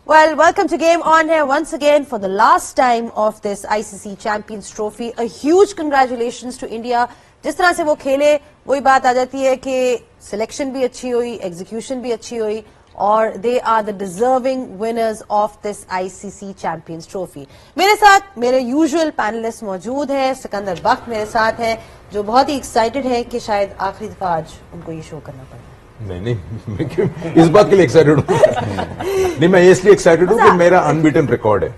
Well, welcome to Game On here once again for the last time of this ICC Champions Trophy. A huge congratulations to India. जिस तरह से वो खेले वही बात आ जाती है कि सिलेक्शन भी अच्छी हुई, एग्जीक्यूशन भी अच्छी हुई और they are the deserving winners of this ICC Champions Trophy. मेरे साथ मेरे यूजुअल पैनलिस्ट मौजूद हैं। सिकंदर बख्त मेरे साथ है जो बहुत ही एक्साइटेड है कि शायद आखिरी दफा आज उनको ये शो करना पड़े। नहीं, मैं इस बात के लिए एक्साइटेड हूँ। नहीं, मैं इसलिए एक्साइटेड हूँ कि मेरा अनबीटन रिकॉर्ड है।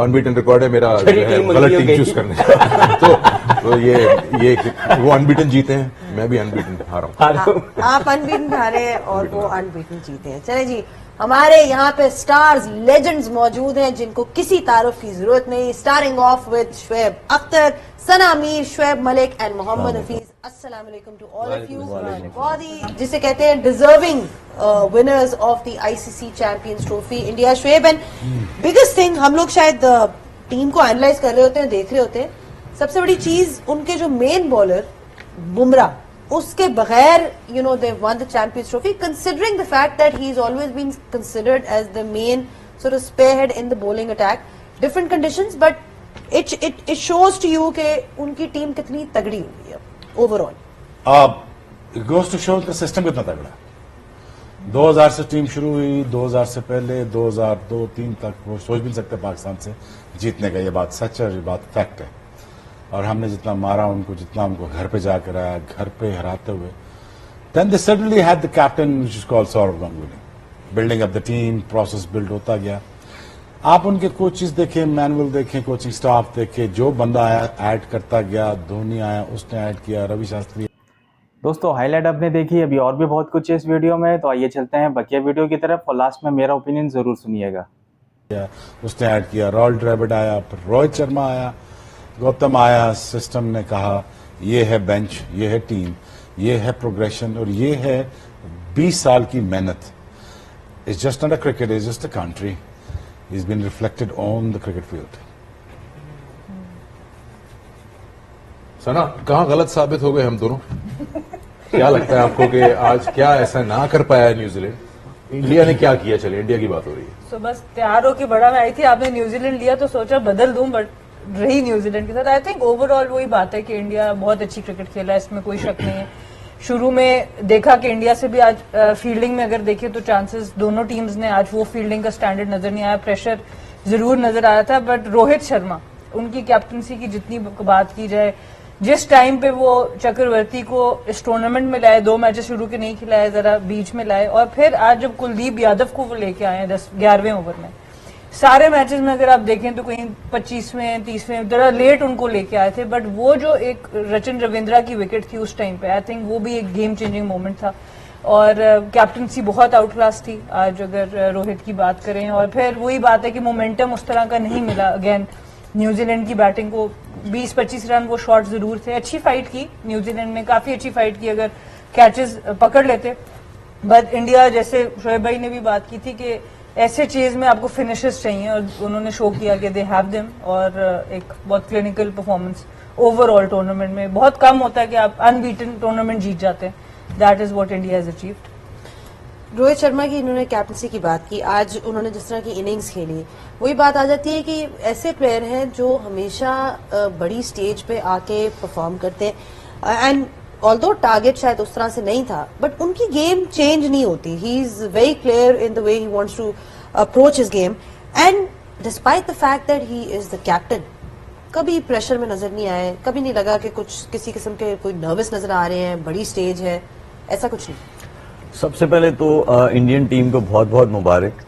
अनबीटन रिकॉर्ड है मेरा गलत टीम चूज करने का। तो ये वो अनबीटन जीते हैं, मैं भी अनबीटन हारा हूँ। आप अनबीटन हारे और वो अनबीटन जीते हैं। चले जी, हमारे यहाँ पे स्टार्स लेजेंड्स मौजूद हैं जिनको किसी तारुफ की जरूरत नहीं। Starring off with Shoaib Akhtar, Sana Mir, Shoaib Malik and Mohammad Hafeez. अस्सलाम वालेकुम टू ऑल ऑफ यू। बहुत ही जिसे कहते हैं deserving winners of the ICC Champions trophy India. Shoaib, and biggest thing हम लोग शायद टीम को एनालाइज कर रहे होते हैं, देख रहे होते हैं, सबसे बड़ी चीज उनके जो मेन बॉलर बुमराह, उसके बगैर they won the champions trophy, considering the fact that he is always been considered as the main sort of spearhead in the bowling attack, different conditions, but it shows to you कि उनकी team कितनी तगड़ी हुई है overall. It goes to show का system कितना तगड़ा है। 2000 से टीम शुरू हुई, 2000 से पहले 2002-3 तक वो सोच भी नहीं सकते पाकिस्तान से जीतने का। ये बात सच है, ये बात फैक्ट है। और हमने जितना मारा उनको, जितना उनको घर पे जाकर आया, घर पे हराते हुए, then they suddenly had the captain which is called Sourav Ganguly, building up the team, process build होता गया। आप उनके कोचेस देखें, मैनुअल देखें, कोचिंग स्टाफ देखें, जो बंदा आया ऐड करता गया। धोनी आया, उसने ऐड किया, रवि शास्त्री। दोस्तों, हाईलाइट आपने देखी, अभी और भी बहुत कुछ है इस वीडियो में, तो आइए चलते हैं बकिया वीडियो की तरफ और लास्ट में मेरा ओपिनियन जरूर सुनिएगा। उसने ऐड किया, रॉयल ड्रेविड आया, फिर रोहित शर्मा आया, गौतम आया। सिस्टम ने कहा ये है बेंच, ये है टीम, ये है प्रोग्रेशन और ये है 20 साल की मेहनत। It's just not a cricket, it's just a country, is been reflected on the cricket field. Sana, कहाँ गलत साबित हो गए हम दोनों? क्या लगता है आपको कि आज क्या ऐसा ना कर पाया न्यूजीलैंड? इंडिया ने क्या किया? चले इंडिया की बात हो रही है। सो बस तैयार होके बड़ा मैं आई थी, आपने न्यूजीलैंड लिया तो सोचा बदल दूं, बट रही न्यूजीलैंड के साथ। आई थिंक ओवरऑल वही बात है कि इंडिया बहुत अच्छी क्रिकेट खेला है, इसमें कोई शक नहीं है। शुरू में देखा कि इंडिया से भी आज फील्डिंग में अगर देखें तो चांसेस दोनों टीम्स ने आज वो फील्डिंग का स्टैंडर्ड नजर नहीं आया। प्रेशर जरूर नजर आया था, बट रोहित शर्मा, उनकी कैप्टनसी की जितनी बात की जाए, जिस टाइम पे वो चक्रवर्ती को इस टूर्नामेंट में लाए, 2 मैचेस शुरू के नहीं खिलाए, जरा बीच में लाए, और फिर आज जब कुलदीप यादव को वो लेके आए 11वें ओवर में, सारे मैचेस में अगर आप देखें तो कहीं 25वें 30वें जरा लेट उनको लेके आए थे, बट वो जो एक रचिन रविंद्रा की विकेट थी उस टाइम पे, आई थिंक वो भी एक गेम चेंजिंग मोमेंट था। और कैप्टनसी बहुत आउट क्लास थी आज अगर रोहित की बात करें। और फिर वही बात है कि मोमेंटम उस तरह का नहीं मिला। अगेन न्यूजीलैंड की बैटिंग को 20-25 रन वो शॉट जरूर थे। अच्छी फाइट की न्यूजीलैंड ने, काफी अच्छी फाइट की अगर कैचेस पकड़ लेते, बट इंडिया, जैसे शोएब भाई ने भी बात की थी कि ऐसे चीज में आपको फिनिशर्स चाहिए, और उन्होंने शो किया कि दे हैव देम। और एक बहुत क्लिनिकल परफॉर्मेंस ओवरऑल टूर्नामेंट में। बहुत कम होता है कि आप अनबीटन टूर्नामेंट जीत जाते हैं। That is what India has achieved. Rohit Sharma की इन्होंने कैप्टनसी की बात की, आज उन्होंने जिस तरह की इनिंग्स खेली, वही बात आ जाती है कि ऐसे प्लेयर हैं जो हमेशा बड़ी स्टेज पे आके परफॉर्म करते हैं। एंड ऑल्दो टारगेट शायद उस तरह से नहीं था, बट उनकी गेम चेंज नहीं होती। He is very clear in the way he wants to approach his game, and despite the fact that he is the captain, कभी प्रेशर में नजर नहीं आए, कभी नहीं लगा कि कुछ किसी किस्म के कोई नर्वस नजर आ रहे हैं, बड़ी स्टेज है, ऐसा कुछ नहीं। सबसे पहले तो इंडियन टीम को बहुत बहुत मुबारक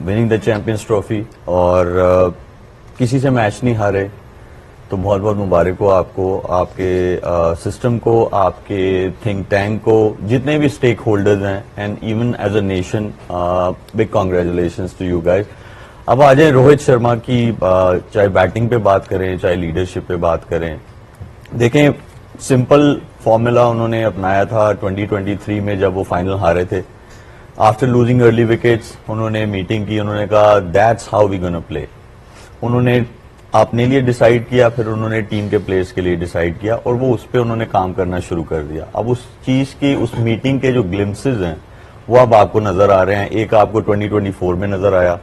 विनिंग द चैंपियंस ट्रॉफी, और किसी से मैच नहीं हारे, तो बहुत बहुत मुबारक हो आपको, आपके सिस्टम को, आपके थिंक टैंक को, जितने भी स्टेक होल्डर्स हैं, and even as a nation big congratulations to you guys. अब आ जाए रोहित शर्मा की, चाहे बैटिंग पे बात करें, चाहे लीडरशिप पे बात करें। देखें, सिंपल फॉर्मूला उन्होंने अपनाया था 2023 में जब वो फाइनल हारे थे। आफ्टर लूजिंग अर्ली विकेट्स उन्होंने मीटिंग की, उन्होंने कहा that's how we gonna play. उन्होंने अपने लिए डिसाइड किया, फिर उन्होंने टीम के प्लेयर्स के लिए डिसाइड किया, और वो उस पर उन्होंने काम करना शुरू कर दिया। अब उस चीज की, उस मीटिंग के जो ग्लिम्पसेस हैं वो अब आपको नजर आ रहे हैं। एक आपको 2024 में नजर आया,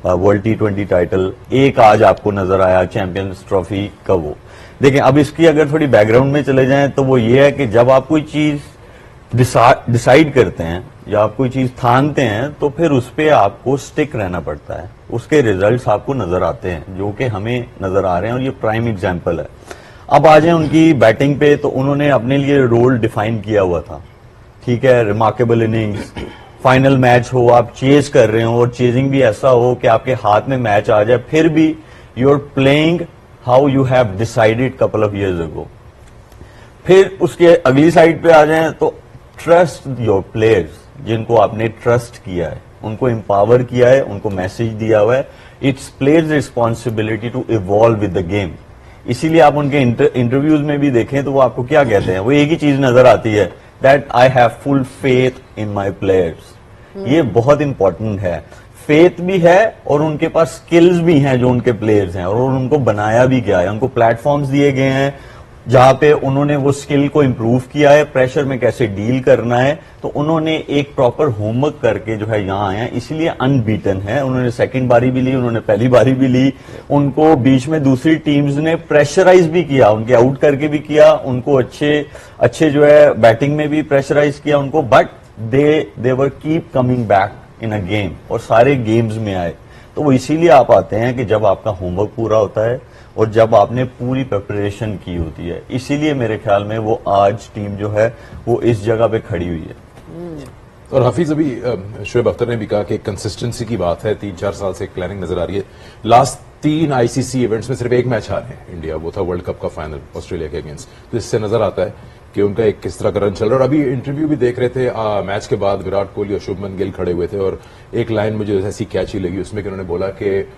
वर्ल्ड T20 टाइटल, एक आज आपको नजर आया चैंपियंस ट्रॉफी का वो। देखिए अब इसकी अगर थोड़ी बैकग्राउंड में चले जाएं तो वो ये है कि जब आप कोई चीज डिसाइड करते हैं या आप कोई चीज ठानते हैं तो फिर उस पर आपको स्टिक रहना पड़ता है, उसके रिजल्ट्स आपको नजर आते हैं जो कि हमें नजर आ रहे हैं और ये प्राइम एग्जांपल है। अब आ जाए उनकी बैटिंग पे, तो उन्होंने अपने लिए रोल डिफाइन किया हुआ था, ठीक है, रिमार्केबल इनिंग्स, फाइनल मैच हो, आप चेज कर रहे हो और चेजिंग भी ऐसा हो कि आपके हाथ में मैच आ जाए, फिर भी you are playing how you have decided couple of years ago. फिर उसके अगली साइड पे आ जाए तो ट्रस्ट योर प्लेयर्स, जिनको आपने ट्रस्ट किया है, उनको एम्पावर किया है, उनको मैसेज दिया हुआ है, it's players responsibility to evolve with the game. इसीलिए आप उनके इंटरव्यूज में भी देखें तो वो आपको क्या कहते हैं, वो एक ही चीज नजर आती है, that I have full faith in my players. ये बहुत इंपॉर्टेंट है, फेथ भी है और उनके पास स्किल्स भी हैं जो उनके प्लेयर्स हैं, और उनको बनाया भी गया है, उनको प्लेटफॉर्म्स दिए गए हैं जहां पे उन्होंने वो स्किल को इम्प्रूव किया है, प्रेशर में कैसे डील करना है, तो उन्होंने एक प्रॉपर होमवर्क करके जो है यहाँ आए हैं, इसलिए अनबीटन है। उन्होंने सेकंड बारी भी ली, उन्होंने पहली बारी भी ली, उनको बीच में दूसरी टीम्स ने प्रेशराइज भी किया, उनके आउट करके भी किया, उनको अच्छे जो है बैटिंग में भी प्रेशराइज किया उनको, but they were keep coming back in a game, और सारे गेम्स में आए। तो वो इसीलिए आप आते हैं कि जब आपका होमवर्क पूरा होता है और जब आपने पूरी प्रिपरेशन की होती है, इसीलिए मेरे ख्याल में वो आज टीम जो है वो इस जगह पे खड़ी हुई है। और हफीज, अभी शोएब अख्तर ने भी कहा कि कंसिस्टेंसी की बात है, 3-4 साल से प्लानिंग नजर आ रही है। लास्ट 3 आईसीसी इवेंट्स में सिर्फ एक मैच हारे हैं इंडिया, वो था वर्ल्ड कप का फाइनल ऑस्ट्रेलिया के अगेंस्ट। तो इससे नजर आता है कि उनका एक किस तरह का रन चल रहा है। और अभी इंटरव्यू भी देख रहे थे मैच के बाद, विराट कोहली और शुभमन गिल खड़े हुए थे और एक लाइन मुझे ऐसी कैची लगी उसमें कि उन्होंने बोला कि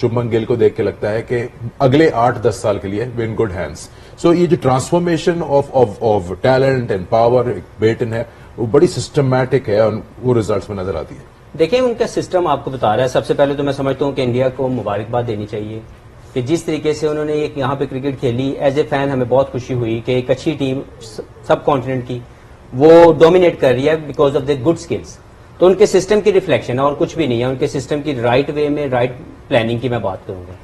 शुभमन गिल को देख के लगता है कि अगले 8-10 साल के लिए वे इन गुड हैंड्स। सो ये जो transformation of talent and power baton है वो बड़ी सिस्टमैटिक है और वो रिजल्ट्स में नजर आती है। देखिए उनका सिस्टम आपको बता रहा है। सबसे पहले तो मैं समझता हूं कि इंडिया को मुबारकबाद देनी चाहिए कि जिस तरीके से उन्होंने एक यहाँ पे क्रिकेट खेली, एज ए फैन हमें बहुत खुशी हुई कि एक अच्छी टीम सब कॉन्टिनेंट की वो डोमिनेट कर रही है because of the good skills. तो उनके सिस्टम की रिफ्लेक्शन है और कुछ भी नहीं है, उनके सिस्टम की राइट वे में राइट प्लानिंग की मैं बात करूंगा।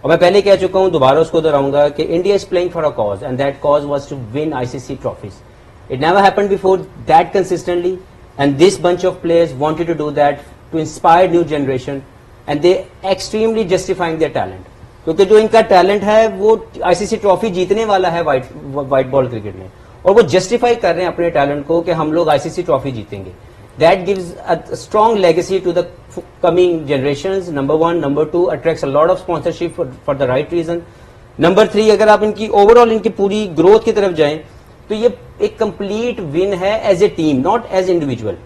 और मैं पहले कह चुका हूं, दोबारा उसको दोहराऊंगा कि India is playing for a cause and that cause was to win ICC trophies. It never happened before that consistently, and this bunch of players wanted to do that to inspire new generation, and they extremely justifying their talent. क्योंकि जो इनका talent है वो ICC trophy जीतने वाला है white ball cricket में, और वो जस्टिफाई कर रहे हैं अपने टैलेंट को कि हम लोग आईसीसी ट्रॉफी जीतेंगे। That gives a strong legacy to the coming generations. Number one, number two, attracts a lot of sponsorship for the right reason. Number three, अगर आप इनकी ओवरऑल इनकी पूरी ग्रोथ की तरफ जाएं तो ये एक कंप्लीट विन है as a team, not as individual.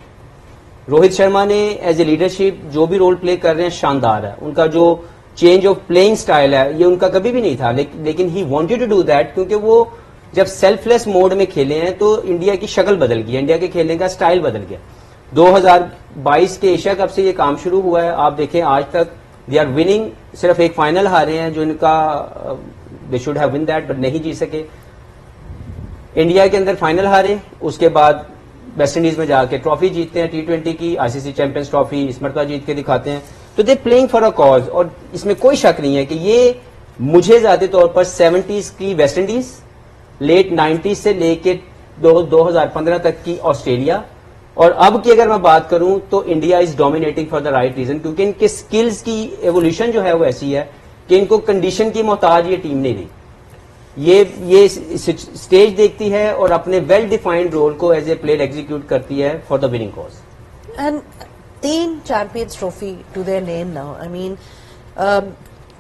Rohit Sharma ने एज ए लीडरशिप जो भी रोल प्ले कर रहे हैं शानदार है। उनका जो चेंज ऑफ प्लेइंग स्टाइल है ये उनका कभी भी नहीं था, लेकिन he wanted to do that, क्योंकि वो जब सेल्फलेस मोड में खेले हैं तो इंडिया की शक्ल बदल गई, इंडिया के खेलने का स्टाइल बदल गया। 2022 के एशिया कप से ये काम शुरू हुआ है, आप देखें आज तक दे आर विनिंग। सिर्फ एक फाइनल हारे हैं जो इनका they should have win that but नहीं जीत सके। इंडिया के अंदर फाइनल हारे, उसके बाद वेस्ट इंडीज में जाके ट्रॉफी जीतते हैं T20 की, आईसीसी चैंपियंस ट्रॉफी इस मरतबा जीत के दिखाते हैं। तो they playing for a cause, और इसमें कोई शक नहीं है कि ये मुझे ज्यादा तौर पर 70s की वेस्ट इंडीज, लेट 90s से लेके 2015 तक की ऑस्ट्रेलिया, और अब की अगर मैं बात करूं तो India is dominating for the right reason, क्योंकि इनके स्किल्स की एवोल्यूशन जो है वो ऐसी है कि इनको कंडीशन की मोहताज ये टीम नहीं रही। ये स्टेज देखती है और अपने वेल डिफाइंड रोल को एज ए प्लेयर एग्जीक्यूट करती है for the winning cause. And 3 Champions Trophy to their name now. I mean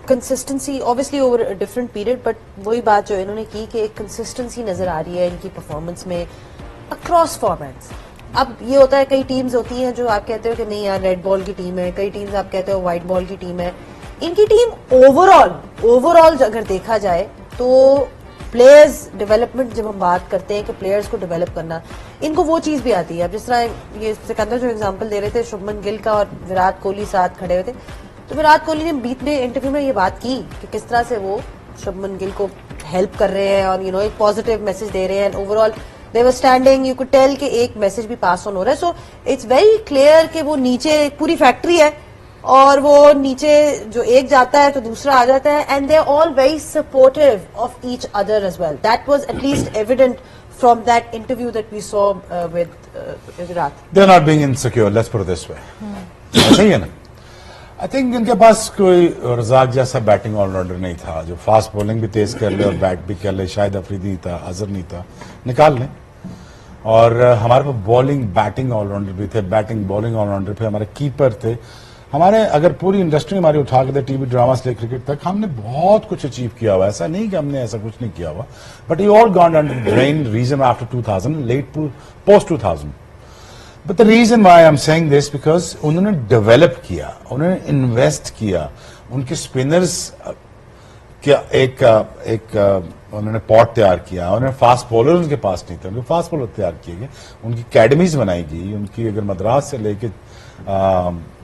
consistency obviously over a different period, but वही बात जो इन्होंने की कि एक कंसिस्टेंसी नजर आ रही है इनकी परफॉर्मेंस में अक्रॉस फॉर्मेट्स। अब ये होता है कई टीम्स होती हैं जो आप कहते हो कि नहीं यार रेड बॉल की टीम है, कई टीम्स आप कहते हो व्हाइट बॉल की टीम है। इनकी टीम ओवरऑल अगर देखा जाए तो प्लेयर्स डेवलपमेंट, जब हम बात करते हैं कि प्लेयर्स को डेवलप करना, इनको वो चीज भी आती है। अब जिस तरह ये सिकंदर जो एग्जांपल दे रहे थे शुभमन गिल का और विराट कोहली साथ खड़े हुए थे, तो विराट कोहली ने बीच में इंटरव्यू में ये बात की कि किस तरह से वो शुभमन गिल को हेल्प कर रहे हैं और एक पॉजिटिव मैसेज दे रहे हैं। Overall they were standing, you could tell कि एक मैसेज भी पास ऑन हो रहा है। सो इट्स वेरी क्लियर कि वो नीचे पूरी फैक्ट्री है और वो नीचे जो एक जाता है तो दूसरा आ जाता है, and they are all very supportive of each other as well. That was at least evident from that interview that we saw with Virat. They are not being insecure, let's put it this way. सही है ना. I think इनके पास कोई रजाक जैसा batting allrounder नहीं था जो fast bowling भी तेज कर ले और बैट भी कर ले. शायद अफरीदी नहीं था, अजहर नहीं था, निकाल लें. और हमारे पास बॉलिंग बैटिंग ऑलराउंडर भी थे, बैटिंग बॉलिंग ऑलराउंडर थे, हमारे कीपर थे, हमारे अगर पूरी इंडस्ट्री हमारी उठा के दे टीवी ड्रामा से क्रिकेट तक, हमने बहुत कुछ अचीव किया हुआ. ऐसा नहीं कि हमने ऐसा कुछ नहीं किया हुआ, but you all gone under drain reason after 2000, late post 2000. But the reason why I am saying this because उन्होंने डेवलप किया, उन्होंने इन्वेस्ट किया. उनके स्पिनर्स क्या एक उन्होंने पॉट तैयार किया. उन्होंने फास्ट बॉलर उनके पास नहीं थे, उनके फास्ट बॉलर तैयार किए गए. उनकी अकेडमीज बनाई गई. उनकी अगर मद्रास से लेके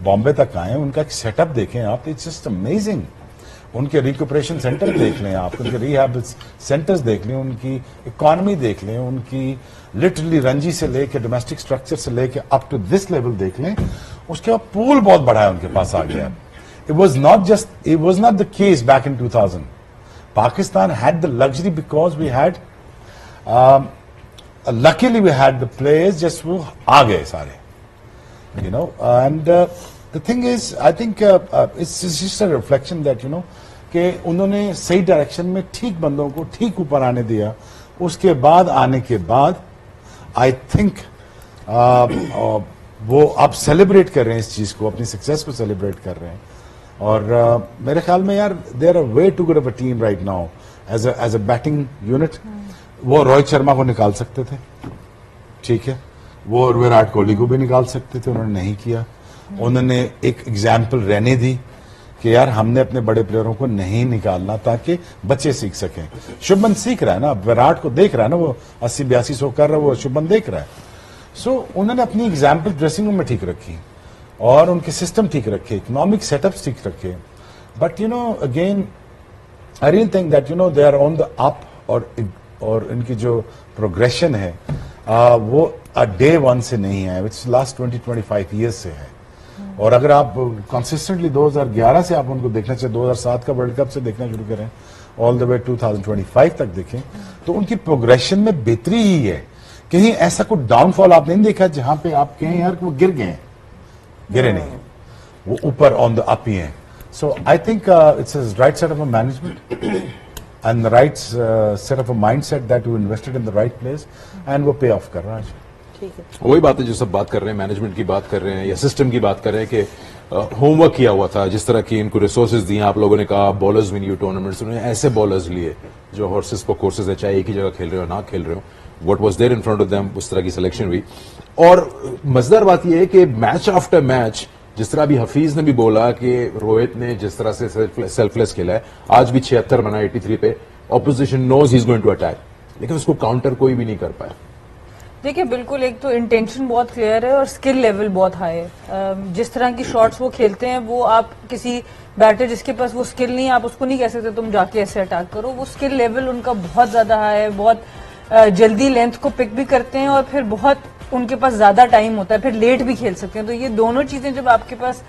बॉम्बे तक आए, उनका एक सेटअप देखें आप, इट्स जस्ट अमेजिंग. उनके रिकूपरेशन सेंटर देख लें आप, उनके रिहैब सेंटर्स देख लें, उनकी इकोनॉमी देख लें, उनकी लिटरली रणजी से लेके डोमेस्टिक स्ट्रक्चर से लेके अप टू दिस लेवल देख लें. उसके बाद पूल बहुत बड़ा है उनके पास आ गया. It was not the case back in 2000. Pakistan had the luxury because we had, luckily we had the players just वो आ गए सारे, you know, and the thing is, I think it's just a reflection that, you know, कि उन्होंने सही direction में ठीक बंदों को ठीक ऊपर आने दिया. उसके बाद आने के बाद I think वो अब सेलिब्रेट कर रहे हैं इस चीज को, अपनी सक्सेस को सेलिब्रेट कर रहे हैं. और मेरे ख्याल में यार they are way too good of a team right now as a batting unit. वो रोहित शर्मा को निकाल सकते थे, ठीक है, वो विराट कोहली को भी निकाल सकते थे, उन्होंने नहीं किया. उन्होंने एक एग्जाम्पल रहने दी कि यार हमने अपने बड़े प्लेयरों को नहीं निकालना ताकि बच्चे सीख सकें. शुभमन सीख रहा है ना, विराट को देख रहा है ना, वो 80-82 कर रहा है, वो शुभमन देख रहा है. सो उन्होंने अपनी एग्जाम्पल ड्रेसिंग रूम में ठीक रखी और उनके सिस्टम ठीक रखे, इकोनॉमिक सेटअप ठीक रखे. But you know again I really think that you know they are on the up. और इनकी जो प्रोग्रेशन है वो डे वन से नहीं है, विच लास्ट 20-25 ईयर्स से है. और अगर आप कंसिस्टेंटली 2011 से आप उनको देखना चाहिए, 2007 का वर्ल्ड कप से देखना शुरू करें, ऑल द वे 2025 तक देखें, तो उनकी प्रोग्रेशन में बेहतरी ही है. कहीं ऐसा कोई डाउनफॉल आप नहीं देखा जहां पे आप कहें यार वो गिर गए. गिरे नहीं, वो ऊपर ऑन द अप ही है. So I think it's right set of a management and the right set of a mindset that you invested in the right place and वो पे ऑफ कर रहा है. ठीक है, वही बात है जो सब बात कर रहे हैं, मैनेजमेंट की बात कर रहे हैं या सिस्टम की बात कर रहे हैं कि होमवर्क किया हुआ था. जिस तरह की इनको रिसोर्सेज दिए, आप लोगों ने कहा बॉलर्स विन यू टूर्नामेंट्स, उन्होंने ऐसे बॉलर्स लिए जो हॉर्सेस पर कोर्सेज है, चाहे एक ही जगह खेल रहे हो ना खेल रहे हो, what was there in front of them, उस तरह की सिलेक्शन हुई. और मजेदार बात यह है कि मैच आफ्टर मैच, जिस तरह अभी हफीज ने भी बोला कि रोहित ने जिस तरह से सेल्फलेस खेला है, आज भी 76 बना 83 पे, opposition knows he is going to attack, लेकिन उसको काउंटर कोई भी नहीं कर पाया. देखिए बिल्कुल, एक तो इंटेंशन बहुत क्लियर है और स्किल लेवल बहुत हाई है. जिस तरह की शॉट्स वो खेलते हैं, वो आप किसी बैटर जिसके पास वो स्किल नहीं है, आप उसको नहीं कह सकते तुम जाके ऐसे अटैक करो. वो स्किल लेवल उनका बहुत ज्यादा हाई है, बहुत जल्दी लेंथ को पिक भी करते हैं और फिर बहुत उनके पास ज्यादा टाइम होता है, फिर लेट भी खेल सकते हैं. तो ये दोनों चीजें जब आपके पास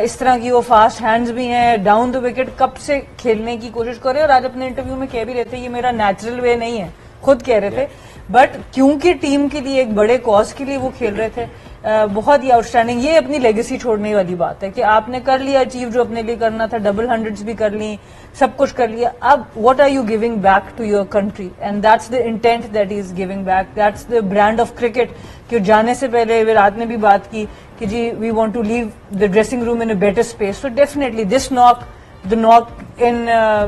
इस तरह की, वो फास्ट हैंड्स भी हैं, डाउन द विकेट कब से खेलने की कोशिश कर रहे हैं. और आज अपने इंटरव्यू में कह भी रहे थे ये मेरा नेचुरल वे नहीं है, खुद कह रहे थे, बट क्योंकि टीम के लिए, एक बड़े कॉज के लिए वो खेल रहे थे, बहुत ही आउटस्टैंडिंग. ये अपनी लेगेसी छोड़ने वाली बात है कि आपने कर लिया अचीव जो अपने लिए करना था, डबल हंड्रेड्स भी कर ली, सब कुछ कर लिया. अब what are you giving back to your country, and that's the intent that is giving back, that's the brand of cricket. कि जाने से पहले विराट ने भी बात की कि जी we want to leave the dressing room in a better space. So definitely this knock, the knock in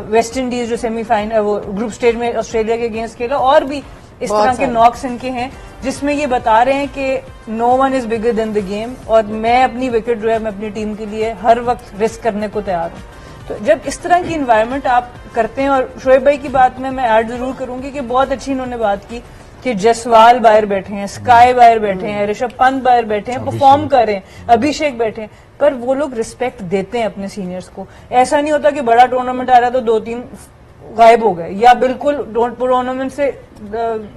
West Indies जो सेमीफाइनल, वो ग्रुप स्टेज में ऑस्ट्रेलिया के अगेंस्ट खेला, और भी इस तरह के नॉक्स इनके हैं जिसमें ये बता रहे हैं कि no one is bigger than the game. और मैं अपनी विकेट जो है, मैं अपनी टीम के लिए हर वक्त रिस्क करने को तैयार हूँ. तो जब इस तरह की इन्वायरमेंट आप करते हैं, और शोएब भाई की बात में मैं ऐड जरूर करूंगी कि बहुत अच्छी इन्होंने बात की कि जसवाल बाहर बैठे हैं, स्काई बाहर बैठे हैं, ऋषभ पंत बाहर बैठे हैं, परफॉर्म कर रहे हैं, अभिषेक बैठे हैं, पर वो लोग रिस्पेक्ट देते हैं अपने सीनियर्स को. ऐसा नहीं होता कि बड़ा टूर्नामेंट आ रहा है तो 2-3 गायब हो गए, या बिल्कुल टूर्नामेंट से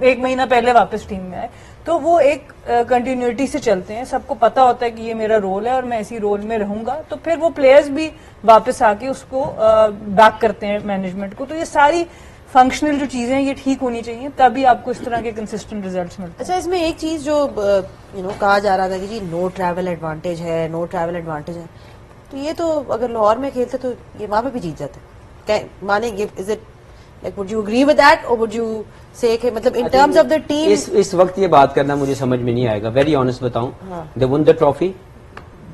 1 महीना पहले वापस टीम में आए. तो वो एक कंटिन्यूटी से चलते हैं, सबको पता होता है कि ये मेरा रोल है और मैं इसी रोल में रहूंगा, तो फिर वो प्लेयर्स भी वापस आके उसको बैक करते हैं मैनेजमेंट को। तो ये सारी फंक्शनल जो चीजें हैं ये ठीक होनी चाहिए, तभी आपको इस तरह के कंसिस्टेंट रिजल्ट्स मिलते हैं। अच्छा, इसमें एक चीज जो कहा जा रहा था कि जी नो ट्रैवल एडवांटेज है, नो ट्रैवल एडवांटेज है, तो ये तो अगर लाहौर में खेलते तो ये वहां पे भी जीत जाते, क्या मानेंगे? Is it like would you agree with that और वुड यू से कि मतलब in terms of the team? इस वक्त ये बात करना मुझे समझ में नहीं आएगा, वेरी ऑनेस्ट बताऊं। हाँ। They won the trophy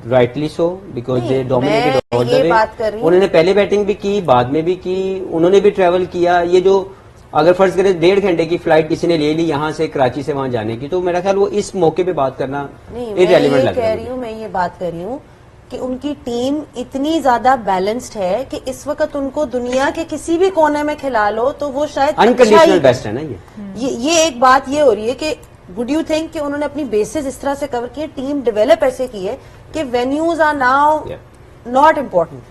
rightly so because नहीं, दे डोमिनेटेड मैं ऑल द ये वे। बात कर रही हूँ। उन्होंने पहले बैटिंग भी की, बाद में भी की, उन्होंने भी ट्रैवल किया। ये जो अगर फर्ज करें 1.5 घंटे की फ्लाइट किसी ने ले ली यहाँ से कराची से वहां जाने की, तो मेरा ख्याल वो इस मौके पे बात करना नहीं, मैं इररेलेवेंट ये लग रहा कह है रही मुझे। हूँ, मैं ये बात कर रही हूँ कि उनकी टीम इतनी ज्यादा बैलेंस्ड है कि इस वक्त उनको दुनिया के किसी भी कोने में खिला लो तो वो शायद अच्छा अनकंडीशनल ही- बेस्ट है ना ये एक बात ये हो रही है कि वुड यू थिंक कि उन्होंने अपनी बेसिस इस तरह से कवर की है, टीम डेवलप ऐसे की है कि venues are now not important,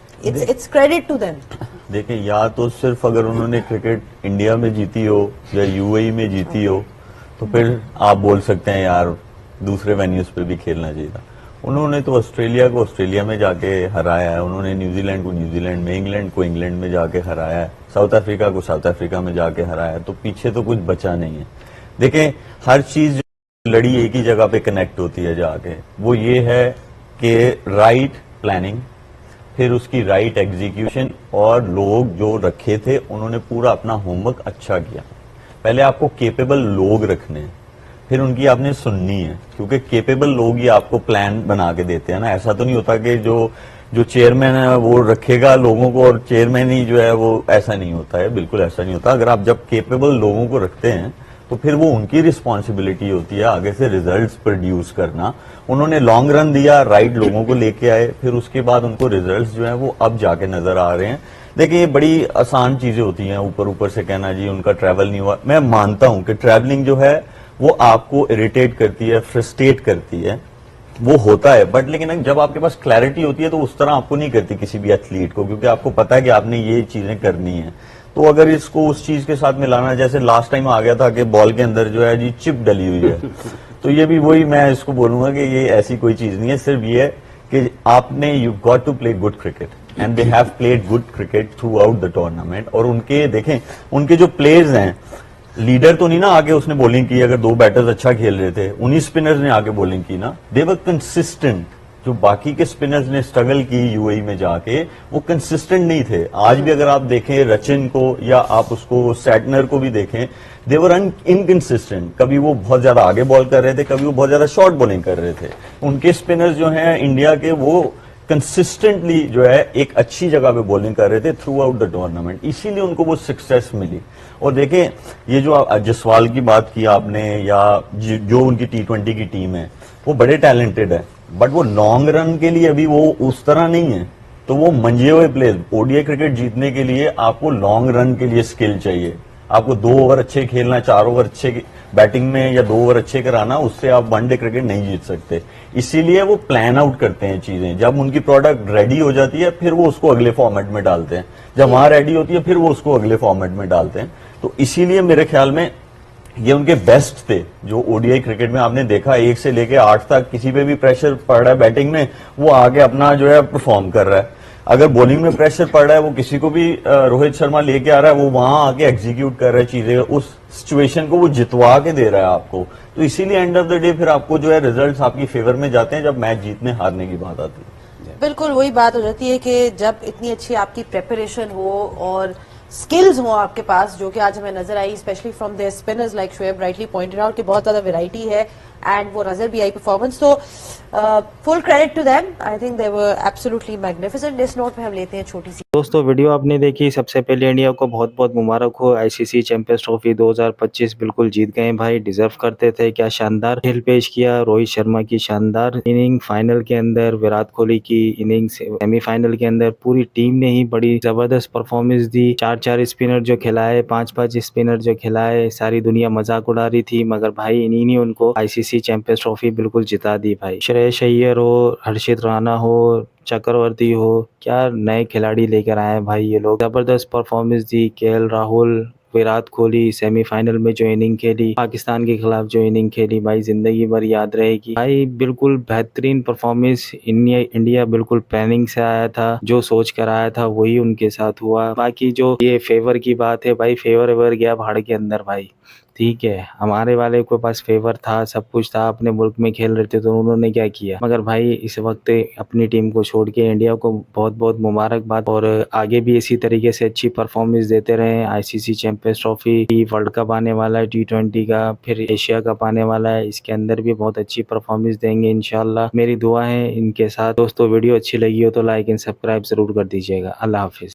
it's credit to them. देखिए, या तो सिर्फ अगर उन्होंने क्रिकेट इंडिया में जीती हो या यूएई में जीती हो तो फिर आप बोल सकते हैं यार दूसरे वेन्यूज पर भी खेलना चाहिए था। उन्होंने तो ऑस्ट्रेलिया को ऑस्ट्रेलिया में जाके हराया है, उन्होंने न्यूजीलैंड को न्यूजीलैंड में, इंग्लैंड को इंग्लैंड में जाके हराया है, साउथ अफ्रीका को साउथ अफ्रीका में जाके हराया है, तो पीछे तो कुछ बचा नहीं है। देखें, हर चीज लड़ी एक ही जगह पे कनेक्ट होती है जाके, वो ये है कि राइट प्लानिंग, फिर उसकी राइट एग्जीक्यूशन, और लोग जो रखे थे उन्होंने पूरा अपना होमवर्क अच्छा किया। पहले आपको केपेबल लोग रखने हैं, फिर उनकी आपने सुननी है, क्योंकि केपेबल लोग ही आपको प्लान बना के देते हैं ना। ऐसा तो नहीं होता कि जो चेयरमैन है वो रखेगा लोगों को और चेयरमैन ही जो है वो, ऐसा नहीं होता है, बिल्कुल ऐसा नहीं होता। अगर आप जब केपेबल लोगों को रखते हैं तो फिर वो उनकी रिस्पॉन्सिबिलिटी होती है आगे से रिजल्ट्स प्रोड्यूस करना। उन्होंने लॉन्ग रन दिया, राइट लोगों को लेके आए, फिर उसके बाद उनको रिजल्ट्स जो है वो अब जाके नजर आ रहे हैं। देखिए, ये बड़ी आसान चीजें होती हैं ऊपर ऊपर से कहना जी उनका ट्रैवल नहीं हुआ। मैं मानता हूं कि ट्रैवलिंग जो है वो आपको इरिटेट करती है, फ्रस्ट्रेट करती है, वो होता है, बट लेकिन जब आपके पास क्लैरिटी होती है तो उस तरह आपको नहीं करती किसी भी एथलीट को, क्योंकि आपको पता है कि आपने ये चीजें करनी है। तो अगर इसको उस चीज के साथ मिलाना, जैसे लास्ट टाइम आ गया था कि बॉल के अंदर जो है जी चिप डली हुई है, तो ये भी वही मैं इसको बोलूंगा कि ये ऐसी कोई चीज नहीं है, सिर्फ ये है कि आपने you got to play good cricket and they have played good cricket throughout the tournament. और उनके देखें, उनके जो प्लेयर्स हैं, लीडर तो नहीं ना आके उसने बॉलिंग की, अगर 2 बैटर्स अच्छा खेल रहे थे, उन्हीं स्पिनर्स ने आके बॉलिंग की ना, दे वर कंसिस्टेंट। जो बाकी के स्पिनर्स ने स्ट्रगल की यूएई में जाके, वो कंसिस्टेंट नहीं थे। आज भी अगर आप देखें रचिन को या आप उसको सैटनर को भी देखें, दे वर इनकंसिस्टेंट। कभी वो बहुत ज्यादा आगे बॉल कर रहे थे, कभी वो बहुत ज्यादा शॉर्ट बॉलिंग कर रहे थे। उनके स्पिनर्स जो हैं इंडिया के, वो कंसिस्टेंटली जो है एक अच्छी जगह पे बॉलिंग कर रहे थे थ्रू आउट द टूर्नामेंट, इसीलिए उनको वो सक्सेस मिली। और देखें, ये जो जसवाल की बात की आपने, या जो उनकी T20 की टीम है, वो बड़े टैलेंटेड है, बट वो लॉन्ग रन के लिए अभी वो उस तरह नहीं है। तो वो मंजे हुए प्लेयर, ओडीआई क्रिकेट जीतने के लिए आपको लॉन्ग रन के लिए स्किल चाहिए। आपको 2 ओवर अच्छे खेलना, 4 ओवर अच्छे बैटिंग में या 2 ओवर अच्छे कराना, उससे आप वनडे क्रिकेट नहीं जीत सकते। इसीलिए वो प्लान आउट करते हैं चीजें। जब उनकी प्रोडक्ट रेडी हो जाती है फिर वो उसको अगले फॉर्मेट में डालते हैं, जब वहां रेडी होती है फिर वो उसको अगले फॉर्मेट में डालते हैं। तो इसीलिए मेरे ख्याल में ये उनके बेस्ट थे। जो ओडीआई क्रिकेट में आपने देखा 1 से लेके 8 तक किसी पे भी प्रेशर पड़ रहा है बैटिंग में, वो आगे अपना जो है परफॉर्म कर रहा है। अगर बॉलिंग में प्रेशर पड़ रहा है, वो किसी को भी रोहित शर्मा लेके आ रहा है, वो वहां आके एग्जीक्यूट कर रहा है चीजें, उस सिचुएशन को वो जितवा के दे रहा है आपको। तो इसीलिए एंड ऑफ द डे फिर आपको जो है रिजल्ट्स आपकी फेवर में जाते हैं जब मैच जीतने हारने की बात आती है। बिल्कुल वही बात हो जाती है कि जब इतनी अच्छी आपकी प्रेपरेशन हो और स्किल्स हो आपके पास, जो कि आज हमें नजर आई, specially from their spinners like Shoaib rightly pointed out कि बहुत ज्यादा वैरायटी है एंड वो नजर भी आई परफॉर्मेंस। तो full credit to them, I think they were absolutely magnificent. इस नोट पे हम लेते हैं छोटी सी। दोस्तों, वीडियो आपने देखी, सबसे पहले इंडिया को बहुत बहुत मुबारक हो। आईसीसी चैंपियंस ट्रॉफी 2025 बिल्कुल जीत गए भाई, डिजर्व करते थे। क्या शानदार खेल पेश किया, रोहित शर्मा की शानदार इनिंग फाइनल के अंदर, विराट कोहली की इनिंग सेमीफाइनल के अंदर, पूरी टीम ने ही बड़ी जबरदस्त परफॉर्मेंस दी। 4-4 स्पिनर जो खिलाए, 5-5 स्पिनर जो खिलाए, सारी दुनिया मजाक उड़ा रही थी, मगर भाई इन्हीं ने उनको आईसीसी चैंपियंस ट्रॉफी बिल्कुल जिता दी भाई। श्रेयस अय्यर हो, हर्षित राणा हो, चक्रवर्ती हो, क्या नए खिलाड़ी लेकर आए भाई ये लोग, जबरदस्त परफॉर्मेंस दी। केएल राहुल, विराट कोहली सेमीफाइनल में जो इनिंग खेली, पाकिस्तान के खिलाफ जो इनिंग खेली भाई, जिंदगी भर याद रहेगी भाई। बिल्कुल बेहतरीन परफॉर्मेंस। इंडिया बिल्कुल प्लानिंग से आया था, जो सोच कर आया था वही उनके साथ हुआ। बाकी जो ये फेवर की बात है भाई, फेवर वेवर गया भाड़ के अंदर भाई। ठीक है, हमारे वाले के पास फेवर था, सब कुछ था, अपने मुल्क में खेल रहे थे, तो उन्होंने क्या किया। मगर भाई इस वक्त अपनी टीम को छोड़ के इंडिया को बहुत बहुत मुबारकबाद, और आगे भी इसी तरीके से अच्छी परफॉर्मेंस देते रहें। ICC Champions trophy, world cup आने वाला है T20 का, फिर एशिया कप आने वाला है, इसके अंदर भी बहुत अच्छी परफॉर्मेंस देंगे इंशाल्लाह। मेरी दुआ है इनके साथ। दोस्तों वीडियो अच्छी लगी हो तो लाइक एंड सब्सक्राइब जरूर कर दीजिएगा। अल्लाह हाफिज।